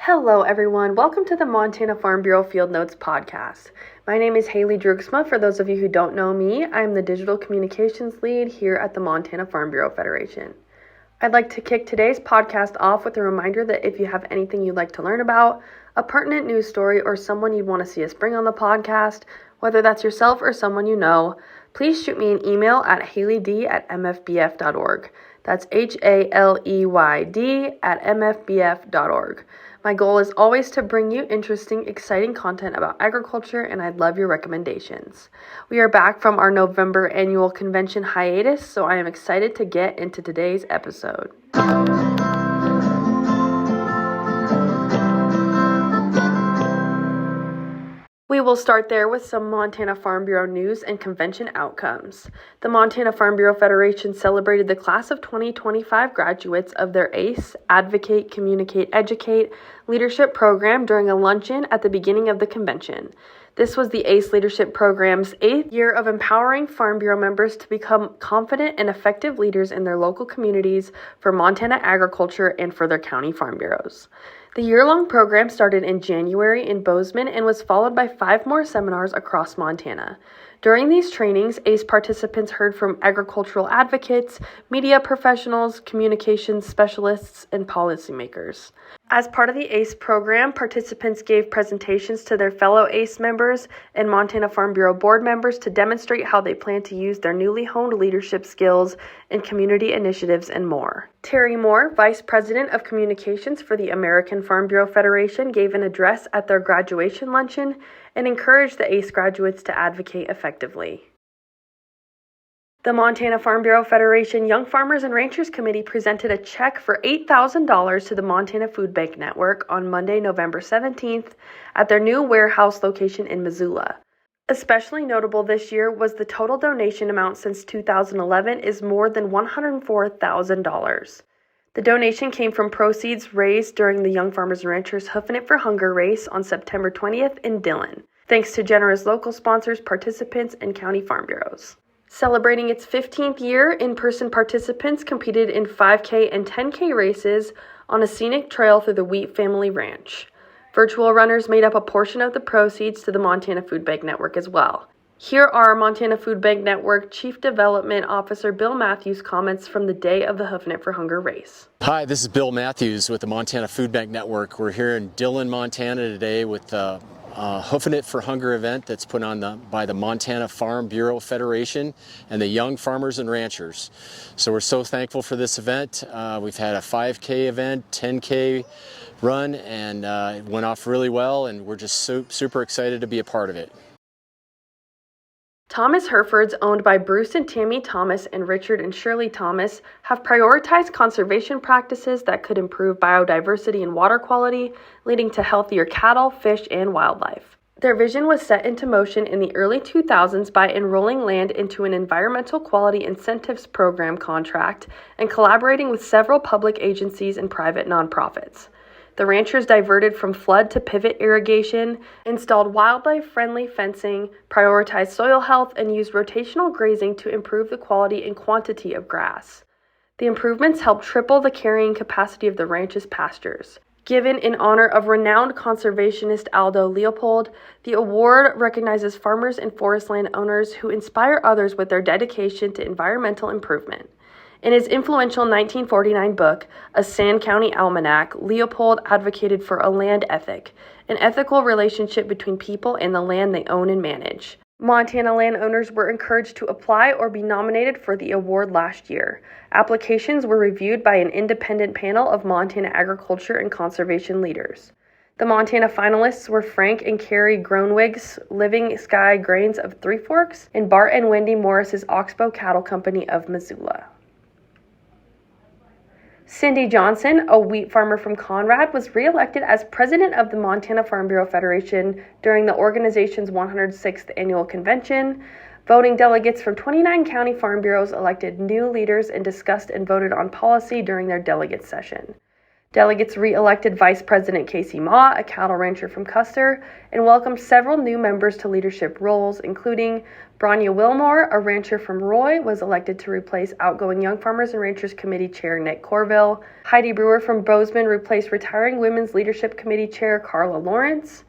Hello everyone, welcome to the Montana Farm Bureau Field Notes podcast. My name is Haley Drugsma. For those of you who don't know me, I'm the digital communications lead here at the Montana Farm Bureau Federation. I'd like to kick today's podcast off with a reminder that if you have anything you'd like to learn about, a pertinent news story, or someone you'd want to see us bring on the podcast, whether that's yourself or someone you know, please shoot me an email at haleyd@mfbf.org. That's HALEYD@mfbf.org. My goal is always to bring you interesting, exciting content about agriculture, and I'd love your recommendations. We are back from our November annual convention hiatus, so I am excited to get into today's episode. We will start there with some Montana Farm Bureau news and convention outcomes. The Montana Farm Bureau Federation celebrated the class of 2025 graduates of their ACE, Advocate, Communicate, Educate leadership program during a luncheon at the beginning of the convention. This was the ACE Leadership Program's 8th year of empowering Farm Bureau members to become confident and effective leaders in their local communities for Montana agriculture and for their county farm bureaus. The year-long program started in January in Bozeman and was followed by 5 more seminars across Montana. During these trainings, ACE participants heard from agricultural advocates, media professionals, communications specialists, and policymakers. As part of the ACE program, participants gave presentations to their fellow ACE members and Montana Farm Bureau board members to demonstrate how they plan to use their newly honed leadership skills in community initiatives and more. Terry Moore, Vice President of Communications for the American Farm Bureau Federation, gave an address at their graduation luncheon and encouraged the ACE graduates to advocate effectively. The Montana Farm Bureau Federation Young Farmers and Ranchers Committee presented a check for $8,000 to the Montana Food Bank Network on Monday, November 17th at their new warehouse location in Missoula. Especially notable this year was the total donation amount since 2011 is more than $104,000. The donation came from proceeds raised during the Young Farmers and Ranchers Hoofing It for Hunger race on September 20th in Dillon, thanks to generous local sponsors, participants, and county farm bureaus. Celebrating its 15th year, in-person participants competed in 5K and 10K races on a scenic trail through the Wheat Family Ranch. Virtual runners made up a portion of the proceeds to the Montana Food Bank Network as well. Here are Montana Food Bank Network Chief Development Officer Bill Matthews' comments from the day of the Hoofing It for Hunger race. Hi, this is Bill Matthews with the Montana Food Bank Network. We're here in Dillon, Montana today with the Hoofing It for Hunger event that's put on by the Montana Farm Bureau Federation and the Young Farmers and Ranchers. So we're so thankful for this event. We've had a 5K event, 10K run, and it went off really well, and we're just super excited to be a part of it. Thomas Herefords, owned by Bruce and Tammy Thomas and Richard and Shirley Thomas, have prioritized conservation practices that could improve biodiversity and water quality, leading to healthier cattle, fish, and wildlife. Their vision was set into motion in the early 2000s by enrolling land into an environmental quality incentives program contract and collaborating with several public agencies and private nonprofits. The ranchers diverted from flood to pivot irrigation, installed wildlife-friendly fencing, prioritized soil health, and used rotational grazing to improve the quality and quantity of grass. The improvements helped triple the carrying capacity of the ranch's pastures. Given in honor of renowned conservationist Aldo Leopold, the award recognizes farmers and forest land owners who inspire others with their dedication to environmental improvement. In his influential 1949 book, A Sand County Almanac, Leopold advocated for a land ethic, an ethical relationship between people and the land they own and manage. Montana landowners were encouraged to apply or be nominated for the award last year. Applications were reviewed by an independent panel of Montana agriculture and conservation leaders. The Montana finalists were Frank and Carrie Groenwig's Living Sky Grains of Three Forks and Bart and Wendy Morris's Oxbow Cattle Company of Missoula. Cindy Johnson, a wheat farmer from Conrad, was re-elected as president of the Montana Farm Bureau Federation during the organization's 106th annual convention. Voting delegates from 29 county farm bureaus elected new leaders and discussed and voted on policy during their delegate session. Delegates re-elected Vice President Casey Mott, a cattle rancher from Custer, and welcomed several new members to leadership roles, including Branya Wilmore, a rancher from Roy, was elected to replace outgoing Young Farmers and Ranchers Committee Chair Nick Corville. Heidi Brewer from Bozeman replaced retiring Women's Leadership Committee Chair Carla Lawrence.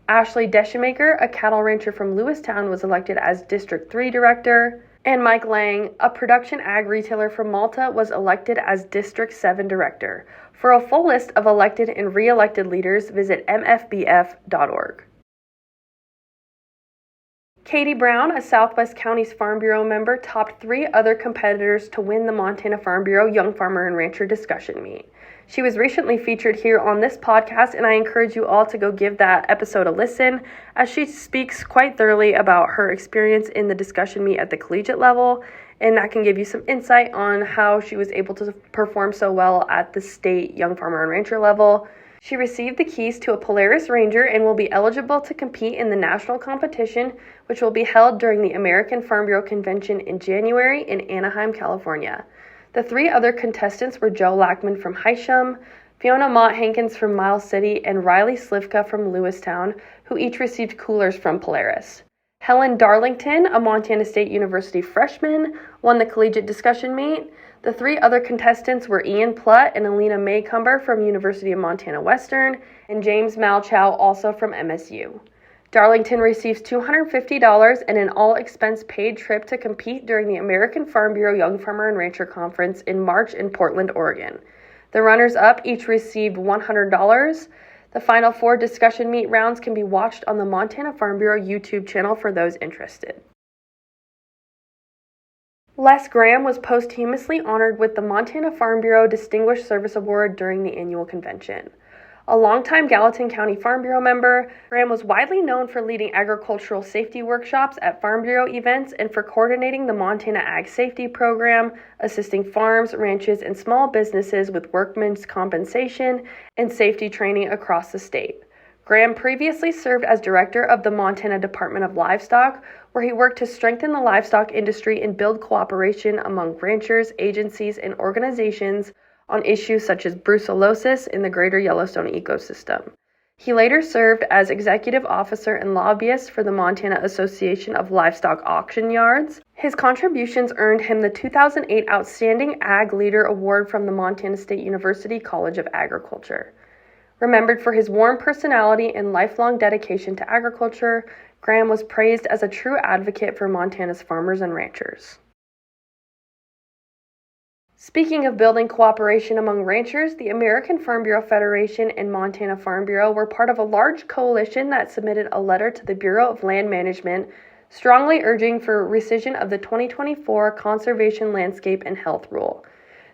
Ashley Deschemaker, a cattle rancher from Lewistown, was elected as District 3 Director. And Mike Lang, a production ag retailer from Malta, was elected as District 7 Director. For a full list of elected and re-elected leaders, visit mfbf.org. Katie Brown, a Southwest Counties Farm Bureau member, topped 3 other competitors to win the Montana Farm Bureau Young Farmer and Rancher Discussion Meet. She was recently featured here on this podcast, and I encourage you all to go give that episode a listen, as she speaks quite thoroughly about her experience in the discussion meet at the collegiate level, and that can give you some insight on how she was able to perform so well at the state Young Farmer and Rancher level. She received the keys to a Polaris Ranger and will be eligible to compete in the national competition, which will be held during the American Farm Bureau Convention in January in Anaheim, California. The 3 other contestants were Joe Lackman from Hysham, Fiona Mott-Hankins from Miles City, and Riley Slivka from Lewistown, who each received coolers from Polaris. Helen Darlington, a Montana State University freshman, won the Collegiate Discussion Meet. The 3 other contestants were Ian Plutt and Alina Maycumber from University of Montana Western, and James Malchow, also from MSU. Darlington receives $250 and an all-expense-paid trip to compete during the American Farm Bureau Young Farmer and Rancher Conference in March in Portland, Oregon. The runners-up each received $100. The final 4 discussion meet rounds can be watched on the Montana Farm Bureau YouTube channel for those interested. Les Graham was posthumously honored with the Montana Farm Bureau Distinguished Service Award during the annual convention. A longtime Gallatin County Farm Bureau member, Graham was widely known for leading agricultural safety workshops at Farm Bureau events and for coordinating the Montana Ag Safety Program, assisting farms, ranches, and small businesses with workmen's compensation and safety training across the state. Graham previously served as director of the Montana Department of Livestock, where he worked to strengthen the livestock industry and build cooperation among ranchers, agencies, and organizations on issues such as brucellosis in the greater Yellowstone ecosystem. He later served as executive officer and lobbyist for the Montana Association of Livestock Auction Yards. His contributions earned him the 2008 Outstanding Ag Leader Award from the Montana State University College of Agriculture. Remembered for his warm personality and lifelong dedication to agriculture, Graham was praised as a true advocate for Montana's farmers and ranchers. Speaking of building cooperation among ranchers, the American Farm Bureau Federation and Montana Farm Bureau were part of a large coalition that submitted a letter to the Bureau of Land Management strongly urging for rescission of the 2024 Conservation Landscape and Health Rule.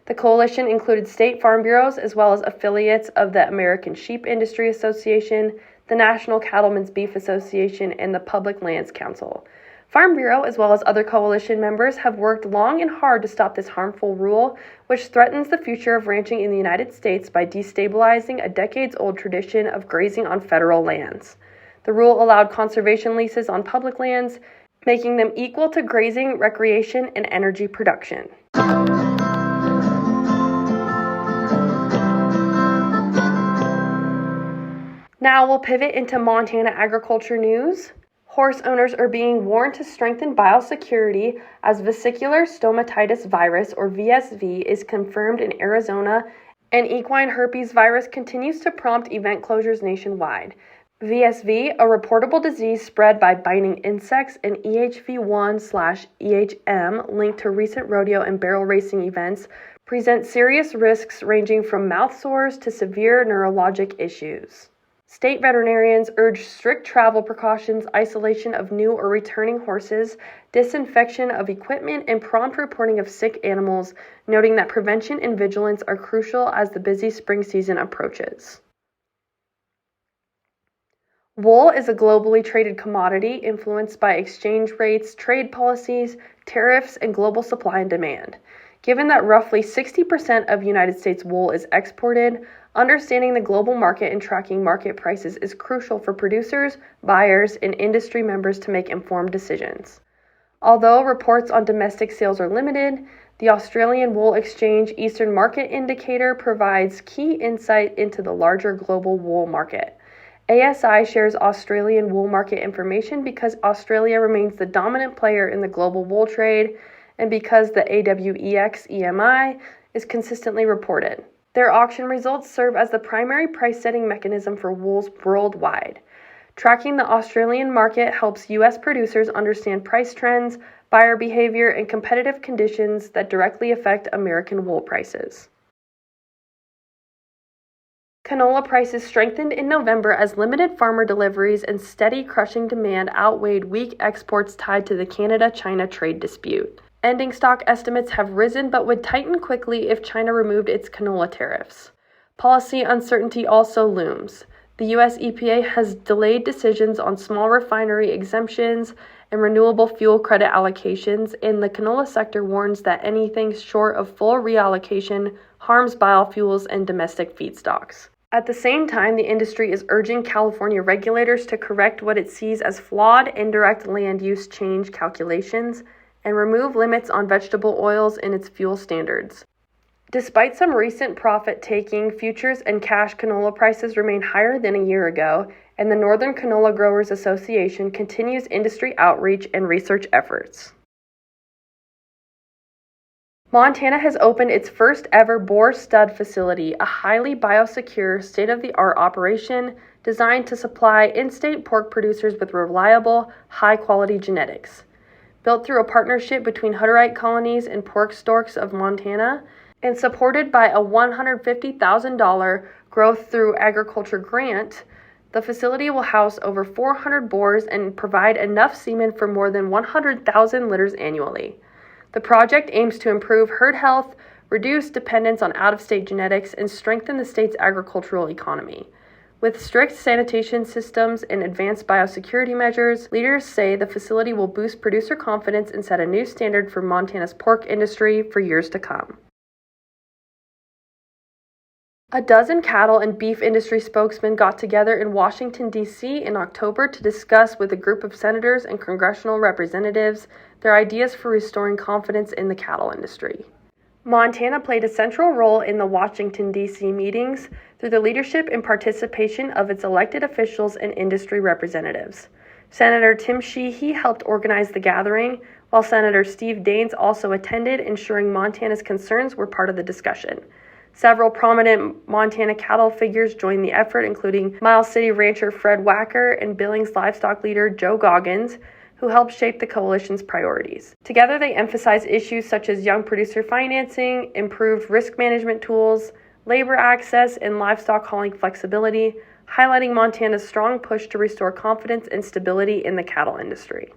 The coalition included state farm bureaus as well as affiliates of the American Sheep Industry Association, the National Cattlemen's Beef Association, and the Public Lands Council. Farm Bureau, as well as other coalition members, have worked long and hard to stop this harmful rule, which threatens the future of ranching in the United States by destabilizing a decades-old tradition of grazing on federal lands. The rule allowed conservation leases on public lands, making them equal to grazing, recreation, and energy production. Now we'll pivot into Montana agriculture news. Horse owners are being warned to strengthen biosecurity as vesicular stomatitis virus, or VSV, is confirmed in Arizona, and equine herpes virus continues to prompt event closures nationwide. VSV, a reportable disease spread by biting insects, and EHV1/EHM, linked to recent rodeo and barrel racing events, present serious risks ranging from mouth sores to severe neurologic issues. State veterinarians urge strict travel precautions, isolation of new or returning horses, disinfection of equipment, and prompt reporting of sick animals, noting that prevention and vigilance are crucial as the busy spring season approaches. Wool is a globally traded commodity influenced by exchange rates, trade policies, tariffs, and global supply and demand. Given that roughly 60% of United States wool is exported, understanding the global market and tracking market prices is crucial for producers, buyers, and industry members to make informed decisions. Although reports on domestic sales are limited, The Australian Wool Exchange Eastern Market Indicator provides key insight into the larger global wool market. ASI shares Australian wool market information because Australia remains the dominant player in the global wool trade and because the AWEX EMI is consistently reported. Their auction results serve as the primary price-setting mechanism for wools worldwide. Tracking the Australian market helps U.S. producers understand price trends, buyer behavior, and competitive conditions that directly affect American wool prices. Canola prices strengthened in November as limited farmer deliveries and steady crushing demand outweighed weak exports tied to the Canada-China trade dispute. Ending stock estimates have risen but would tighten quickly if China removed its canola tariffs. Policy uncertainty also looms. The U.S. EPA has delayed decisions on small refinery exemptions and renewable fuel credit allocations, and the canola sector warns that anything short of full reallocation harms biofuels and domestic feedstocks. At the same time, the industry is urging California regulators to correct what it sees as flawed indirect land use change calculations and remove limits on vegetable oils in its fuel standards. Despite some recent profit-taking, futures and cash canola prices remain higher than a year ago, and the Northern Canola Growers Association continues industry outreach and research efforts. Montana has opened its first ever Boar stud facility, a highly biosecure, state-of-the-art operation designed to supply in-state pork producers with reliable, high-quality genetics. Built through a partnership between Hutterite Colonies and Pork Storks of Montana, and supported by a $150,000 Growth Through Agriculture grant, the facility will house over 400 boars and provide enough semen for more than 100,000 litters annually. The project aims to improve herd health, reduce dependence on out-of-state genetics, and strengthen the state's agricultural economy. With strict sanitation systems and advanced biosecurity measures, leaders say the facility will boost producer confidence and set a new standard for Montana's pork industry for years to come. A dozen cattle and beef industry spokesmen got together in Washington, D.C. in October to discuss with a group of senators and congressional representatives their ideas for restoring confidence in the cattle industry. Montana played a central role in the Washington, D.C. meetings through the leadership and participation of its elected officials and industry representatives. Senator Tim Sheehy helped organize the gathering, while Senator Steve Daines also attended, ensuring Montana's concerns were part of the discussion. Several prominent Montana cattle figures joined the effort, including Miles City rancher Fred Wacker and Billings livestock leader Joe Goggins, who helped shape the coalition's priorities. Together, they emphasized issues such as young producer financing, improved risk management tools, labor access, and livestock hauling flexibility, highlighting Montana's strong push to restore confidence and stability in the cattle industry.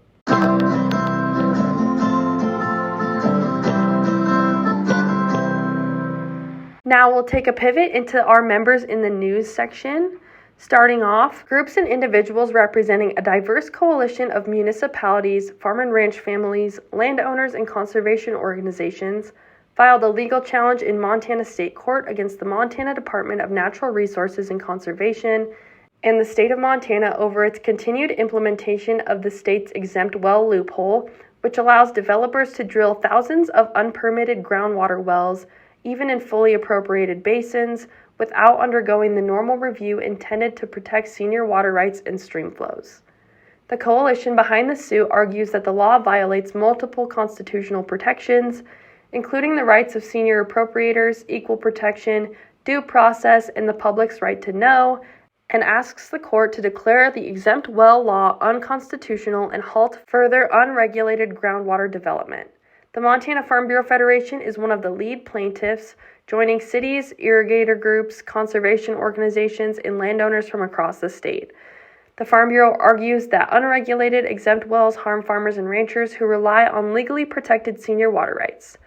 Now we'll take a pivot into our members in the news section. Starting off, groups and individuals representing a diverse coalition of municipalities, farm and ranch families, landowners, and conservation organizations filed a legal challenge in Montana State Court against the Montana Department of Natural Resources and Conservation and the state of Montana over its continued implementation of the state's exempt well loophole, which allows developers to drill thousands of unpermitted groundwater wells even in fully appropriated basins, without undergoing the normal review intended to protect senior water rights and stream flows. The coalition behind the suit argues that the law violates multiple constitutional protections, including the rights of senior appropriators, equal protection, due process, and the public's right to know, and asks the court to declare the exempt well law unconstitutional and halt further unregulated groundwater development. The Montana Farm Bureau Federation is one of the lead plaintiffs, joining cities, irrigator groups, conservation organizations, and landowners from across the state. The Farm Bureau argues that unregulated exempt wells harm farmers and ranchers who rely on legally protected senior water rights.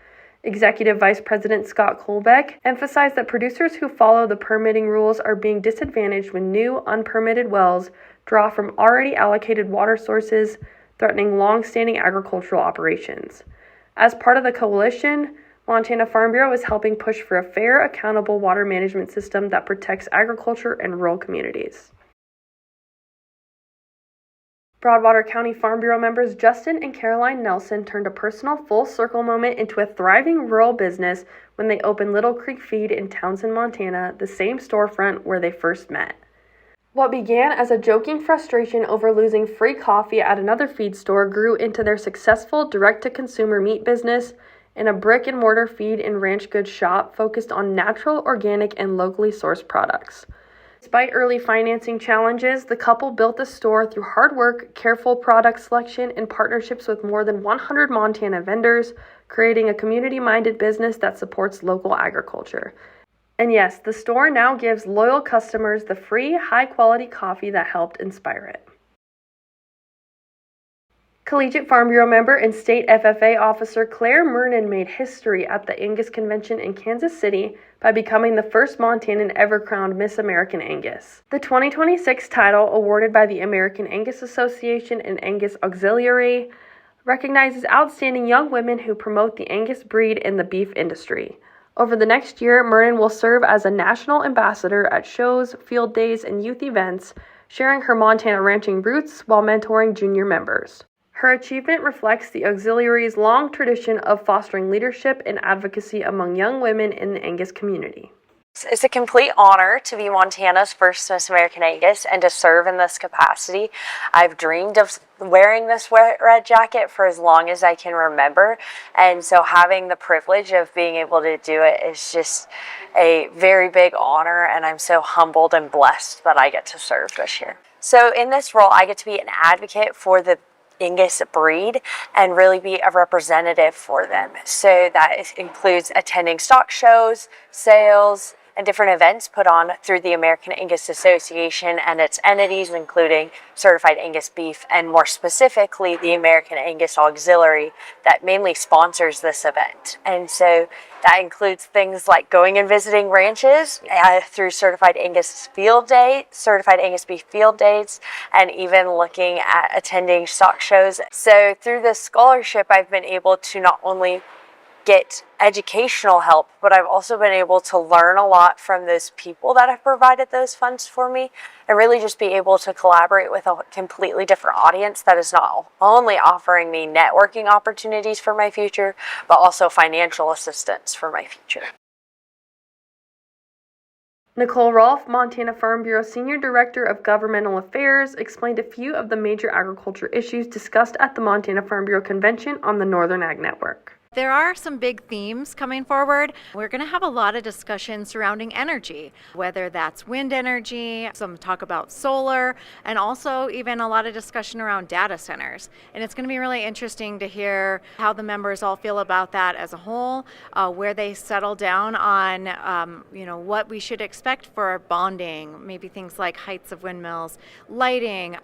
Executive Vice President Scott Kolbeck emphasized that producers who follow the permitting rules are being disadvantaged when new unpermitted wells draw from already allocated water sources, threatening long-standing agricultural operations. As part of the coalition, Montana Farm Bureau is helping push for a fair, accountable water management system that protects agriculture and rural communities. Broadwater County Farm Bureau members Justin and Caroline Nelson turned a personal full-circle moment into a thriving rural business when they opened Little Creek Feed in Townsend, Montana, the same storefront where they first met. What began as a joking frustration over losing free coffee at another feed store grew into their successful direct-to-consumer meat business and a brick-and-mortar feed and ranch goods shop focused on natural, organic, and locally sourced products. Despite early financing challenges, the couple built the store through hard work, careful product selection, and partnerships with more than 100 Montana vendors, creating a community-minded business that supports local agriculture. And yes, the store now gives loyal customers the free, high-quality coffee that helped inspire it. Collegiate Farm Bureau member and state FFA officer Claire Mernon made history at the Angus Convention in Kansas City by becoming the first Montanan ever crowned Miss American Angus. The 2026 title, awarded by the American Angus Association and Angus Auxiliary, recognizes outstanding young women who promote the Angus breed in the beef industry. Over the next year, Mernon will serve as a national ambassador at shows, field days, and youth events, sharing her Montana ranching roots while mentoring junior members. Her achievement reflects the auxiliary's long tradition of fostering leadership and advocacy among young women in the Angus community. It's a complete honor to be Montana's first Miss American Angus and to serve in this capacity. I've dreamed of wearing this red jacket for as long as I can remember, and so having the privilege of being able to do it is just a very big honor, and I'm so humbled and blessed that I get to serve this year. So in this role, I get to be an advocate for the Angus breed and really be a representative for them. So that includes attending stock shows, sales, and different events put on through the American Angus Association and its entities, including Certified Angus Beef and more specifically the American Angus Auxiliary that mainly sponsors this event. And so that includes things like going and visiting ranches through Certified Angus Field Day, Certified Angus Beef Field Days, and even looking at attending stock shows. So through this scholarship, I've been able to not only get educational help, but I've also been able to learn a lot from those people that have provided those funds for me and really just be able to collaborate with a completely different audience that is not only offering me networking opportunities for my future, but also financial assistance for my future. Nicole Rolfe, Montana Farm Bureau Senior Director of Governmental Affairs, explained a few of the major agriculture issues discussed at the Montana Farm Bureau Convention on the Northern Ag Network. There are some big themes coming forward. We're going to have a lot of discussion surrounding energy, whether that's wind energy, some talk about solar, and also even a lot of discussion around data centers. And it's going to be really interesting to hear how the members all feel about that as a whole, where they settle down on, what we should expect for bonding, maybe things like heights of windmills, lighting,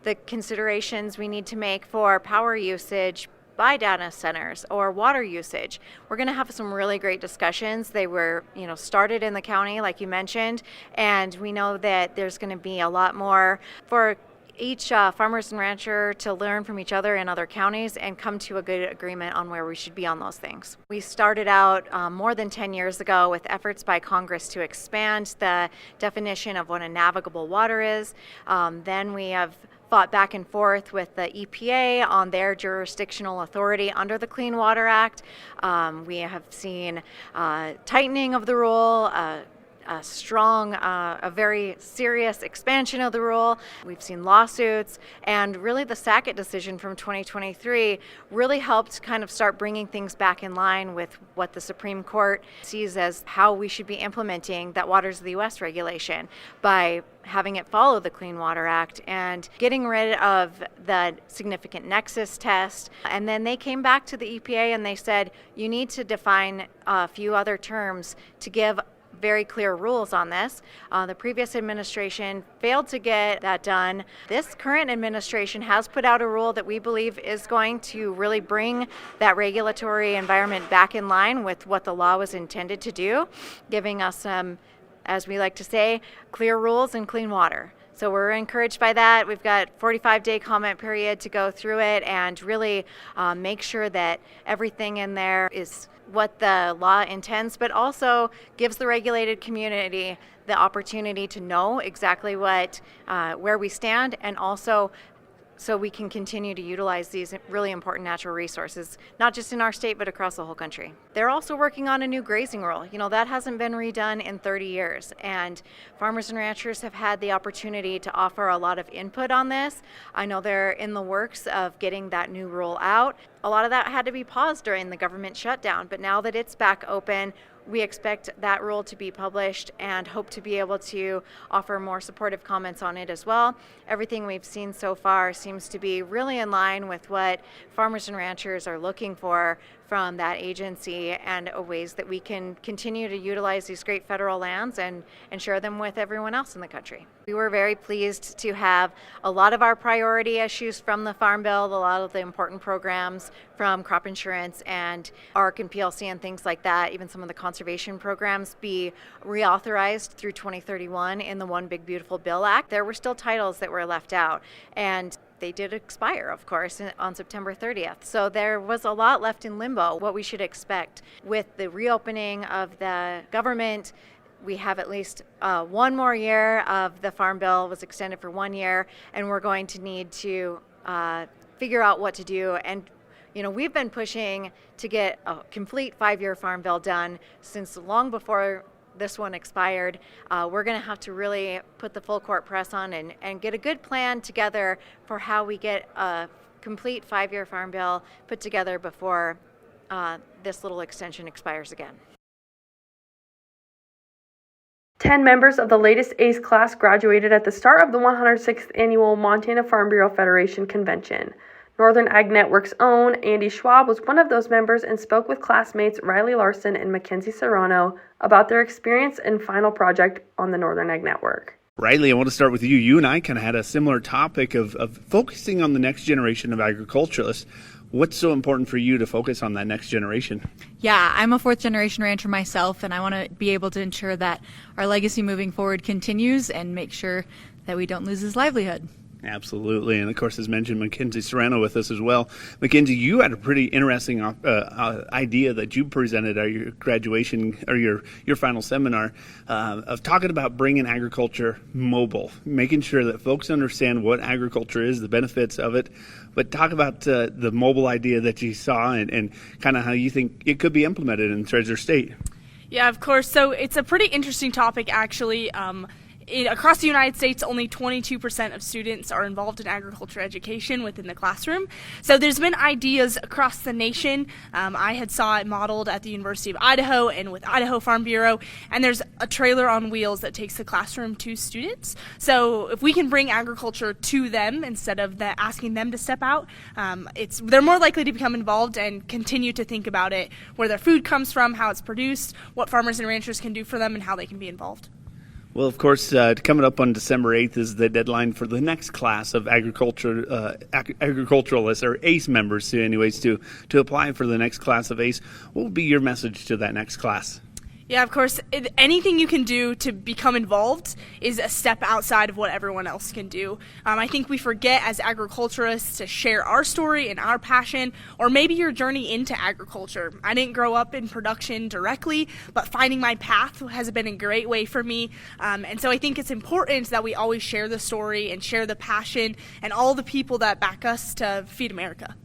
the considerations we need to make for power usage by data centers or water usage. We're going to have some really great discussions. They were, started in the county, like you mentioned, and we know that there's going to be a lot more for each farmers and rancher to learn from each other in other counties and come to a good agreement on where we should be on those things. We started out more than 10 years ago with efforts by Congress to expand the definition of what a navigable water is. Then we have fought back and forth with the EPA on their jurisdictional authority under the Clean Water Act. We have seen tightening of the rule, a very serious expansion of the rule. We've seen lawsuits, and really the Sackett decision from 2023 really helped kind of start bringing things back in line with what the Supreme Court sees as how we should be implementing that Waters of the U.S. regulation by having it follow the Clean Water Act and getting rid of the significant nexus test. And then they came back to the EPA and they said, you need to define a few other terms to give very clear rules on this. The previous administration failed to get that done. This current administration has put out a rule that we believe is going to really bring that regulatory environment back in line with what the law was intended to do, giving us some, as we like to say, clear rules and clean water. So we're encouraged by that. We've got 45-day comment period to go through it and really make sure that everything in there is what the law intends, but also gives the regulated community the opportunity to know exactly what where we stand and also so we can continue to utilize these really important natural resources, not just in our state, but across the whole country. They're also working on a new grazing rule. That hasn't been redone in 30 years, and farmers and ranchers have had the opportunity to offer a lot of input on this. I know they're in the works of getting that new rule out. A lot of that had to be paused during the government shutdown, but now that it's back open, we expect that rule to be published and hope to be able to offer more supportive comments on it as well. Everything we've seen so far seems to be really in line with what farmers and ranchers are looking for from that agency, and ways that we can continue to utilize these great federal lands and share them with everyone else in the country. We were very pleased to have a lot of our priority issues from the Farm Bill, a lot of the important programs from crop insurance and ARC and PLC and things like that, even some of the conservation programs, be reauthorized through 2031 in the One Big Beautiful Bill Act. There were still titles that were left out, and they did expire, of course, on September 30th. So there was a lot left in limbo. What we should expect with the reopening of the government, we have at least 1 more year of the Farm Bill was extended for 1 year, and we're going to need to figure out what to do. And we've been pushing to get a complete 5-year Farm Bill done since long before this one expired. We're going to have to really put the full court press on and get a good plan together for how we get a complete 5-year Farm Bill put together before this little extension expires again. 10 members of the latest ACE class graduated at the start of the 106th Annual Montana Farm Bureau Federation Convention. Northern Ag Network's own Andy Schwab was one of those members and spoke with classmates Riley Larson and Mackenzie Serrano about their experience and final project on the Northern Ag Network. Riley, I want to start with you. You and I kind of had a similar topic of focusing on the next generation of agriculturalists. What's so important for you to focus on that next generation? Yeah, I'm a 4th generation rancher myself, and I want to be able to ensure that our legacy moving forward continues and make sure that we don't lose his livelihood. Absolutely. And of course, as mentioned, Mackenzie Serrano with us as well. Mackenzie, you had a pretty interesting idea that you presented at your graduation or your final seminar of talking about bringing agriculture mobile, making sure that folks understand what agriculture is, the benefits of it, but talk about the mobile idea that you saw and kind of how you think it could be implemented in Treasure State. Yeah, of course. So it's a pretty interesting topic, actually. Across the United States, only 22% of students are involved in agriculture education within the classroom. So there's been ideas across the nation. I had saw it modeled at the University of Idaho and with Idaho Farm Bureau, and there's a trailer on wheels that takes the classroom to students. So if we can bring agriculture to them instead of asking them to step out, they're more likely to become involved and continue to think about it, where their food comes from, how it's produced, what farmers and ranchers can do for them, and how they can be involved. Well, of course, coming up on December 8th is the deadline for the next class of agriculturalists, or ACE members, to apply for the next class of ACE. What would be your message to that next class? Yeah, of course, anything you can do to become involved is a step outside of what everyone else can do. I think we forget as agriculturists to share our story and our passion, or maybe your journey into agriculture. I didn't grow up in production directly, but finding my path has been a great way for me. And so I think it's important that we always share the story and share the passion and all the people that back us to feed America.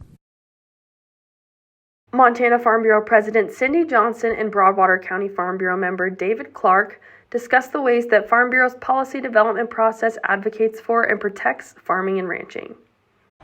Montana Farm Bureau President Cindy Johnson and Broadwater County Farm Bureau member David Clark discussed the ways that Farm Bureau's policy development process advocates for and protects farming and ranching.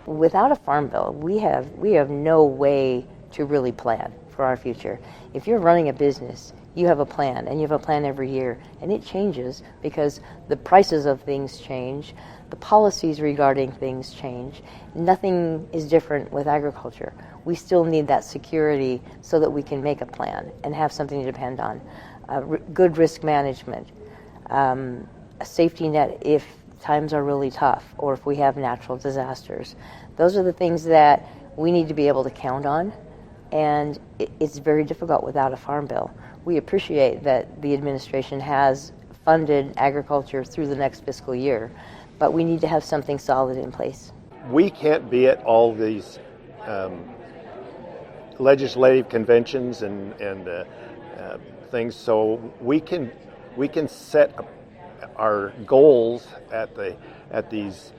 Without a farm bill, we have no way to really plan for our future. If you're running a business, you have a plan, and you have a plan every year, and it changes because the prices of things change, the policies regarding things change. Nothing is different with agriculture. We still need that security so that we can make a plan and have something to depend on. Good risk management, a safety net if times are really tough or if we have natural disasters. Those are the things that we need to be able to count on, and it's very difficult without a farm bill. We appreciate that the administration has funded agriculture through the next fiscal year, but we need to have something solid in place. We can't be at all these legislative conventions and things, so we can set our goals at these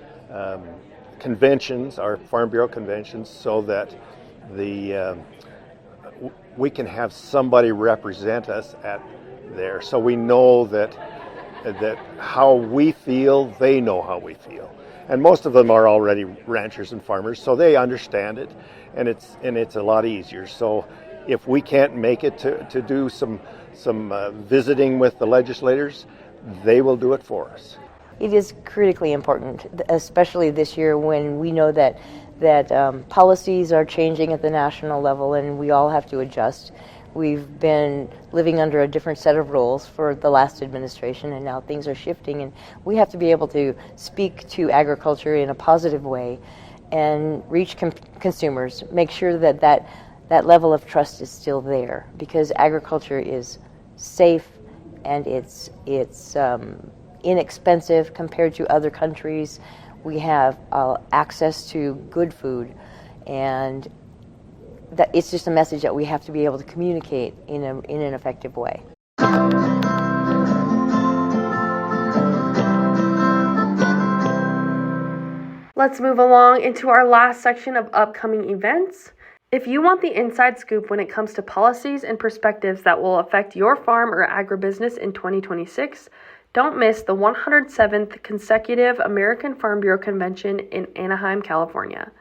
conventions, our Farm Bureau conventions, so that we can have somebody represent us at there, so we know that how we feel, they know how we feel. And most of them are already ranchers and farmers, so they understand it, and it's a lot easier. So if we can't make it to do some visiting with the legislators, they will do it for us. It is critically important, especially this year when we know that policies are changing at the national level and we all have to adjust. We've been living under a different set of rules for the last administration, and now things are shifting, and we have to be able to speak to agriculture in a positive way and reach consumers, make sure that level of trust is still there, because agriculture is safe and it's inexpensive compared to other countries. We have access to good food, and that it's just a message that we have to be able to communicate in an effective way. Let's move along into our last section of upcoming events. If you want the inside scoop when it comes to policies and perspectives that will affect your farm or agribusiness in 2026, don't miss the 107th consecutive American Farm Bureau Convention in Anaheim, California.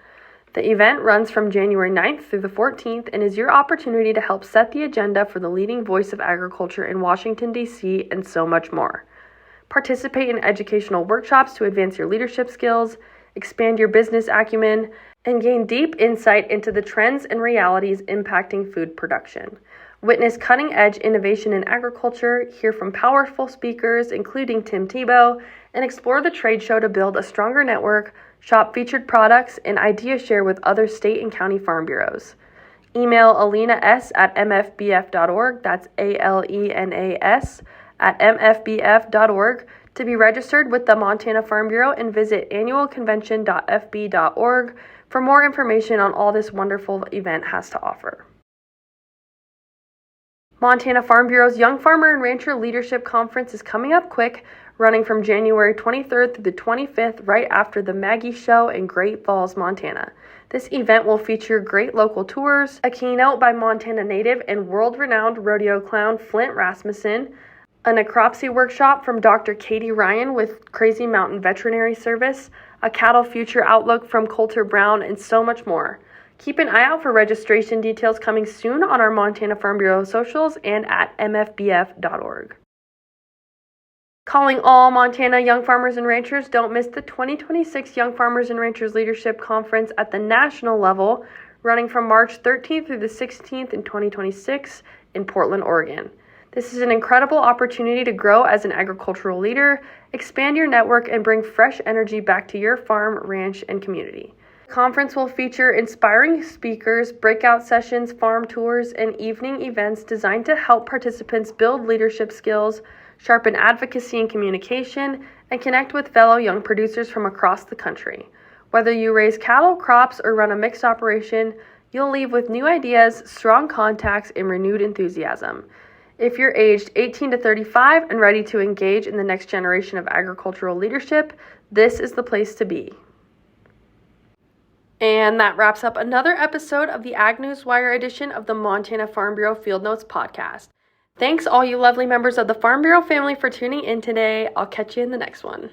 The event runs from January 9th through the 14th and is your opportunity to help set the agenda for the leading voice of agriculture in Washington, D.C., and so much more. Participate in educational workshops to advance your leadership skills, expand your business acumen, and gain deep insight into the trends and realities impacting food production. Witness cutting-edge innovation in agriculture, hear from powerful speakers, including Tim Tebow, and explore the trade show to build a stronger network, shop featured products, and idea share with other state and county farm bureaus. Email Alina S at mfbf.org, that's ALENAS at mfbf.org, to be registered with the Montana Farm Bureau, and visit annualconvention.fb.org for more information on all this wonderful event has to offer. Montana Farm Bureau's Young Farmer and Rancher Leadership Conference is coming up quick, running from January 23rd through the 25th, right after the Maggie Show in Great Falls, Montana. This event will feature great local tours, a keynote by Montana native and world-renowned rodeo clown Flint Rasmussen, a necropsy workshop from Dr. Katie Ryan with Crazy Mountain Veterinary Service, a cattle future outlook from Coulter Brown, and so much more. Keep an eye out for registration details coming soon on our Montana Farm Bureau socials and at mfbf.org. Calling all Montana young farmers and ranchers, don't miss the 2026 Young Farmers and Ranchers Leadership Conference at the national level, running from March 13th through the 16th in 2026 in Portland, Oregon. This is an incredible opportunity to grow as an agricultural leader, expand your network, and bring fresh energy back to your farm, ranch, and community. The conference will feature inspiring speakers, breakout sessions, farm tours, and evening events designed to help participants build leadership skills, sharpen advocacy and communication, and connect with fellow young producers from across the country. Whether you raise cattle, crops, or run a mixed operation, you'll leave with new ideas, strong contacts, and renewed enthusiasm. If you're aged 18 to 35 and ready to engage in the next generation of agricultural leadership, this is the place to be. And that wraps up another episode of the AgNewsWire edition of the Montana Farm Bureau Field Notes podcast. Thanks all you lovely members of the Farm Bureau family for tuning in today. I'll catch you in the next one.